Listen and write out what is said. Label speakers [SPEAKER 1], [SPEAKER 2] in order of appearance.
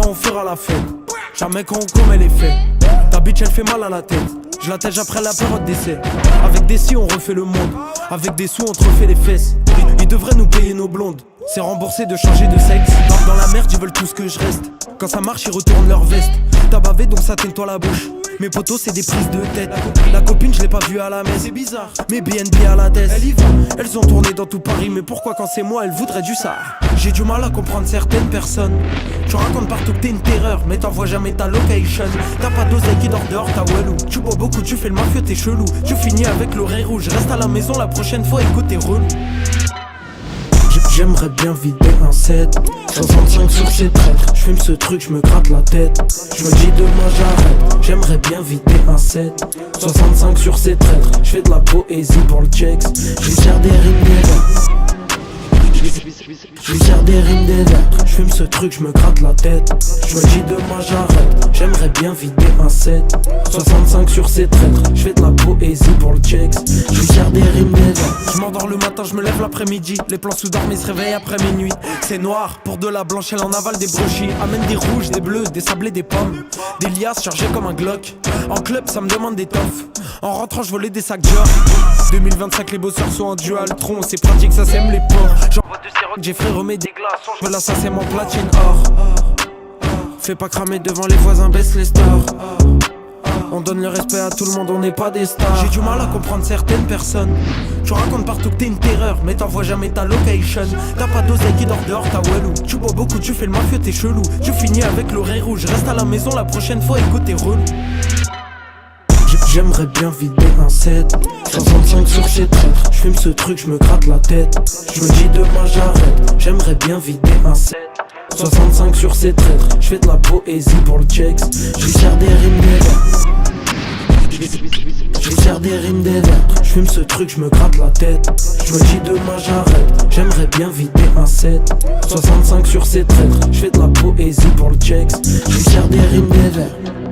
[SPEAKER 1] quand on fera la fête, jamais quand on commet les faits. Ta bitch elle fait mal à la tête, je la tège après la période d'essai. Avec des si on refait le monde, avec des sous on te refait les fesses. Ils devraient nous payer nos blondes, c'est remboursé de changer de sexe. Dans la merde ils veulent tous que je reste, quand ça marche ils retournent leur veste. T'as bavé donc ça teigne-toi la bouche. Mes potos c'est des prises de tête. La copine je l'ai pas vue à la messe, c'est bizarre. Mes BNB à la tête, elle y va. Elles ont tourné dans tout Paris, mais pourquoi quand c'est moi elles voudraient du Sahara? J'ai du mal à comprendre certaines personnes. Tu racontes partout que t'es une terreur, mais t'envoies jamais ta location. T'as pas d'oseille qui dort dehors, t'as walou. Tu bois beaucoup, tu fais le mafieux, t'es chelou. Tu finis avec l'oreille rouge, reste à la maison la prochaine fois, écoute t'es relou. J'aimerais bien vider un 7 65 sur ces traîtres. J'fume ce truc, j'me gratte la tête. J'me dis demain j'arrête. J'aimerais bien vider un 7 65 sur ces traîtres. J'fais de la poésie pour le checks. J'lui sers des rimes des verres. J'lui sers des rimes des verres. J'fume ce truc, j'me gratte la tête. J'me dis demain j'arrête. J'aimerais bien vider un 7 65 sur ces traîtres. J'fais de la poésie pour le checks. J'lui sers des rimes des verres. J'm'endors le matin, j'me lève l'après-midi. Les plans sous dorment, ils se réveillent après minuit. C'est noir, pour de la blanche, elle en avale des brochis. Amène des rouges, des bleus, des sablés, des pommes. Des liasses chargées comme un Glock. En club, ça me demande des toffs. En rentrant, j'volais des sacs Dior. 2025, les bosseurs sont en dual tronc. C'est pratique, ça sème les porcs. J'envoie de siroc, j'ai fait remettre des glaçons. J'veux l'assassin en platine or. Fais pas cramer devant les voisins, baisse les stores. On donne le respect à tout le monde, on n'est pas des stars. J'ai du mal à comprendre certaines personnes. Tu racontes partout que t'es une terreur, mais t'envoies jamais ta location. T'as pas d'oseille qui dort dehors, t'as walou. Tu bois beaucoup, tu fais le mafieux, t'es chelou. Tu finis avec l'oreille rouge, reste à la maison la prochaine fois, écoute t'es relou. J'aimerais bien vider un 7 65 sur ces traîtres. J'fume ce truc, j'me gratte la tête. J'me dis demain j'arrête. J'aimerais bien vider un 7 65 sur ces traîtres. J'fais de la poésie pour le checks. J'lui sers des rimes des verres. J'lui sers des rimes des verres. J'fume ce truc, j'me gratte la tête. J'me dis demain j'arrête. J'aimerais bien vider un 7 65 sur ces traîtres. J'fais de la poésie pour le checks. J'lui sers des rimes des verres.